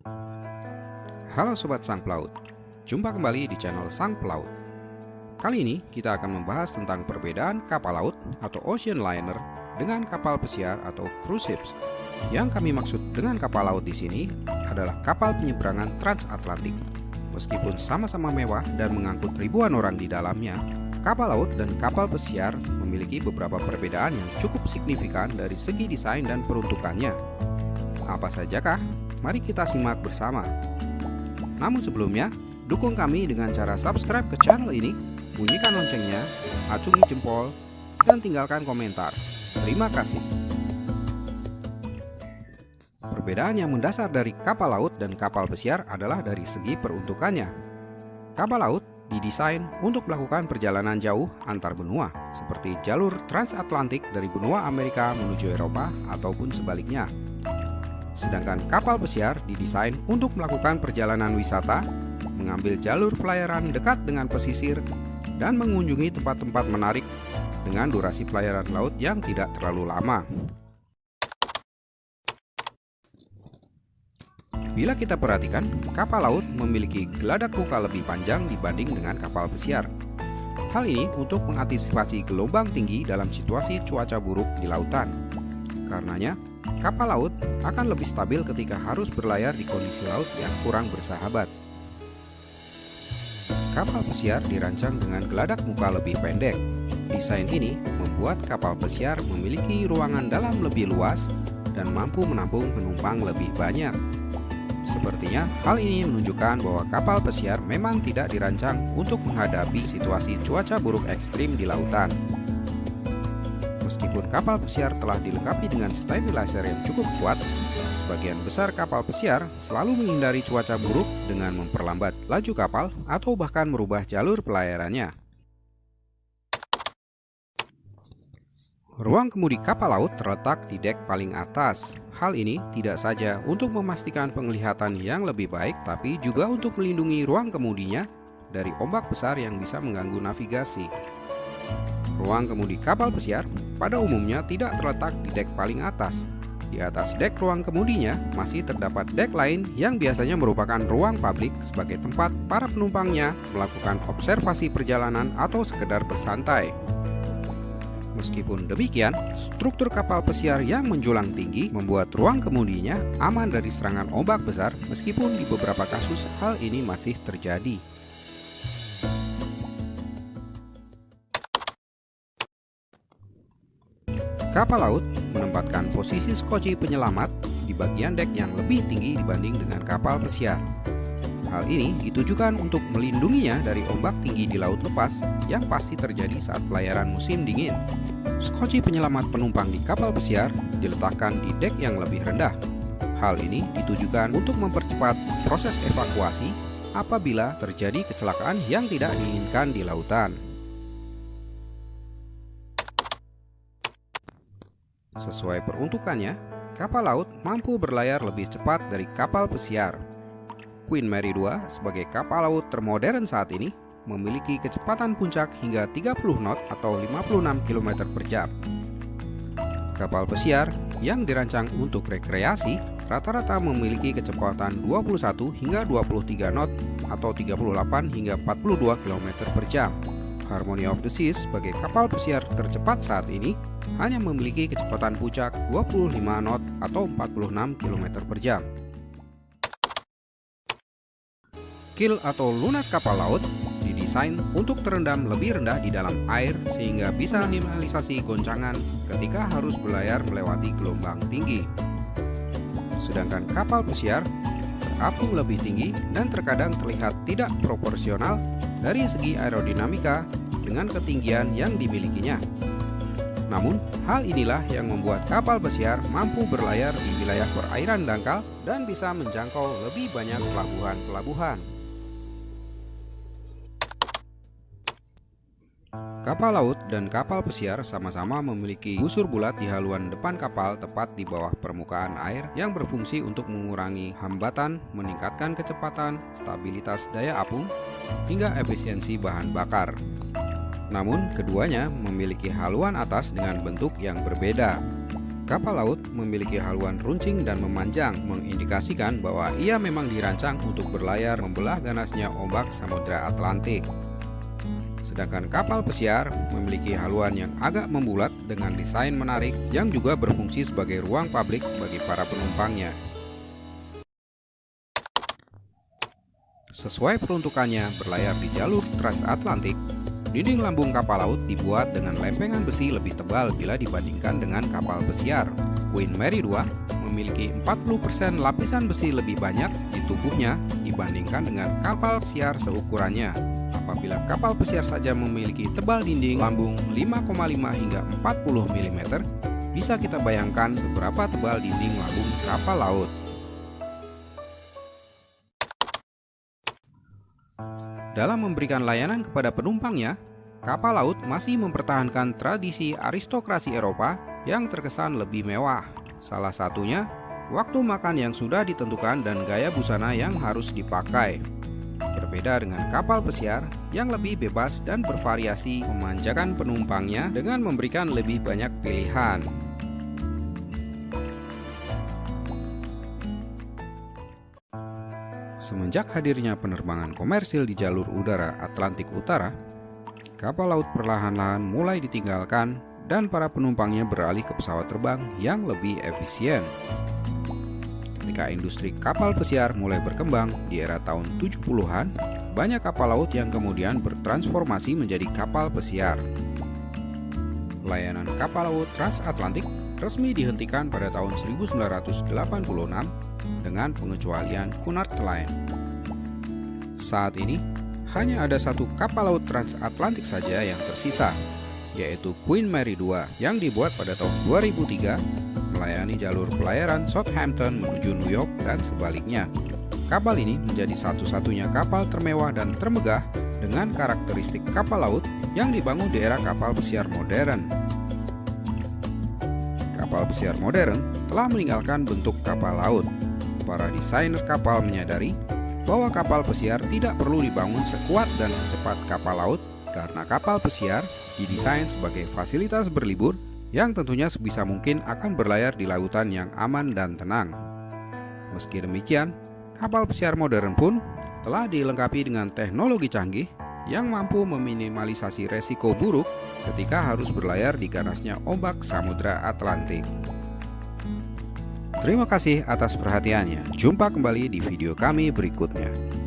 Halo Sobat Sang Pelaut, jumpa kembali di channel Sang Pelaut. Kali ini kita akan membahas tentang perbedaan kapal laut atau ocean liner dengan kapal pesiar atau cruise ships. Yang kami maksud dengan kapal laut di sini adalah kapal penyeberangan transatlantik. Meskipun sama-sama mewah dan mengangkut ribuan orang di dalamnya, kapal laut dan kapal pesiar memiliki beberapa perbedaan yang cukup signifikan dari segi desain dan peruntukannya. Apa sajakah? Mari kita simak bersama. Namun sebelumnya, dukung kami dengan cara subscribe ke channel ini, bunyikan loncengnya, acungi jempol, dan tinggalkan komentar. Terima kasih. Perbedaan yang mendasar dari kapal laut dan kapal pesiar adalah dari segi peruntukannya. Kapal laut didesain untuk melakukan perjalanan jauh antar benua, seperti jalur transatlantik dari benua Amerika menuju Eropa ataupun sebaliknya. Sedangkan kapal pesiar didesain untuk melakukan perjalanan wisata, mengambil jalur pelayaran dekat dengan pesisir, dan mengunjungi tempat-tempat menarik dengan durasi pelayaran laut yang tidak terlalu lama. Bila kita perhatikan, kapal laut memiliki geladak muka lebih panjang dibanding dengan kapal pesiar. Hal ini untuk mengantisipasi gelombang tinggi dalam situasi cuaca buruk di lautan. Karenanya, kapal laut akan lebih stabil ketika harus berlayar di kondisi laut yang kurang bersahabat. Kapal pesiar dirancang dengan geladak muka lebih pendek. Desain ini membuat kapal pesiar memiliki ruangan dalam lebih luas dan mampu menampung penumpang lebih banyak. Sepertinya hal ini menunjukkan bahwa kapal pesiar memang tidak dirancang untuk menghadapi situasi cuaca buruk ekstrim di lautan. Meskipun kapal pesiar telah dilengkapi dengan stabilizer yang cukup kuat, sebagian besar kapal pesiar selalu menghindari cuaca buruk dengan memperlambat laju kapal atau bahkan merubah jalur pelayarannya. Ruang kemudi kapal laut terletak di dek paling atas. Hal ini tidak saja untuk memastikan penglihatan yang lebih baik, tapi juga untuk melindungi ruang kemudinya dari ombak besar yang bisa mengganggu navigasi. Ruang kemudi kapal pesiar pada umumnya tidak terletak di dek paling atas. Di atas dek ruang kemudinya masih terdapat dek lain yang biasanya merupakan ruang publik sebagai tempat para penumpangnya melakukan observasi perjalanan atau sekedar bersantai. Meskipun demikian, struktur kapal pesiar yang menjulang tinggi membuat ruang kemudinya aman dari serangan ombak besar, meskipun di beberapa kasus hal ini masih terjadi. Kapal laut menempatkan posisi skoci penyelamat di bagian dek yang lebih tinggi dibanding dengan kapal pesiar. Hal ini ditujukan untuk melindunginya dari ombak tinggi di laut lepas yang pasti terjadi saat pelayaran musim dingin. Skoci penyelamat penumpang di kapal pesiar diletakkan di dek yang lebih rendah. Hal ini ditujukan untuk mempercepat proses evakuasi apabila terjadi kecelakaan yang tidak diinginkan di lautan. Sesuai peruntukannya, kapal laut mampu berlayar lebih cepat dari kapal pesiar. Queen Mary II sebagai kapal laut termodern saat ini memiliki kecepatan puncak hingga 30 knot atau 56 km per jam. Kapal pesiar yang dirancang untuk rekreasi rata-rata memiliki kecepatan 21 hingga 23 knot atau 38 hingga 42 km per jam. Harmony of the Seas sebagai kapal pesiar tercepat saat ini hanya memiliki kecepatan puncak 25 knot atau 46 km per jam. Keel atau lunas kapal laut didesain untuk terendam lebih rendah di dalam air sehingga bisa minimalisasi goncangan ketika harus berlayar melewati gelombang tinggi. Sedangkan kapal pesiar terapung lebih tinggi dan terkadang terlihat tidak proporsional dari segi aerodinamika dengan ketinggian yang dimilikinya. Namun, hal inilah yang membuat kapal pesiar mampu berlayar di wilayah perairan dangkal dan bisa menjangkau lebih banyak pelabuhan-pelabuhan. Kapal laut dan kapal pesiar sama-sama memiliki busur bulat di haluan depan kapal tepat di bawah permukaan air yang berfungsi untuk mengurangi hambatan, meningkatkan kecepatan, stabilitas daya apung, hingga efisiensi bahan bakar. Namun, keduanya memiliki haluan atas dengan bentuk yang berbeda. Kapal laut memiliki haluan runcing dan memanjang, mengindikasikan bahwa ia memang dirancang untuk berlayar membelah ganasnya ombak Samudra Atlantik. Sedangkan kapal pesiar memiliki haluan yang agak membulat dengan desain menarik yang juga berfungsi sebagai ruang publik bagi para penumpangnya. Sesuai peruntukannya berlayar di jalur transatlantik, dinding lambung kapal laut dibuat dengan lempengan besi lebih tebal bila dibandingkan dengan kapal pesiar. Queen Mary 2 memiliki 40% lapisan besi lebih banyak di tubuhnya dibandingkan dengan kapal pesiar seukurannya. Apabila kapal pesiar saja memiliki tebal dinding lambung 5,5 hingga 40 mm, bisa kita bayangkan seberapa tebal dinding lambung kapal laut. Dalam memberikan layanan kepada penumpangnya, kapal laut masih mempertahankan tradisi aristokrasi Eropa yang terkesan lebih mewah. Salah satunya, waktu makan yang sudah ditentukan dan gaya busana yang harus dipakai. Berbeda dengan kapal pesiar yang lebih bebas dan bervariasi memanjakan penumpangnya dengan memberikan lebih banyak pilihan. Semenjak hadirnya penerbangan komersil di jalur udara Atlantik Utara, kapal laut perlahan-lahan mulai ditinggalkan dan para penumpangnya beralih ke pesawat terbang yang lebih efisien. Ketika industri kapal pesiar mulai berkembang di era tahun 70-an, banyak kapal laut yang kemudian bertransformasi menjadi kapal pesiar. Layanan kapal laut transatlantik resmi dihentikan pada tahun 1986 dengan pengecualian Cunard Line. Saat ini, hanya ada satu kapal laut transatlantik saja yang tersisa, yaitu Queen Mary 2 yang dibuat pada tahun 2003 melayani jalur pelayaran Southampton menuju New York dan sebaliknya. Kapal ini menjadi satu-satunya kapal termewah dan termegah dengan karakteristik kapal laut yang dibangun di era kapal pesiar modern. Kapal pesiar modern telah meninggalkan bentuk kapal laut. Para desainer kapal menyadari bahwa kapal pesiar tidak perlu dibangun sekuat dan secepat kapal laut karena kapal pesiar didesain sebagai fasilitas berlibur yang tentunya sebisa mungkin akan berlayar di lautan yang aman dan tenang. Meski demikian, kapal pesiar modern pun telah dilengkapi dengan teknologi canggih yang mampu meminimalisasi resiko buruk ketika harus berlayar di ganasnya ombak Samudra Atlantik. Terima kasih atas perhatiannya. Jumpa kembali di video kami berikutnya.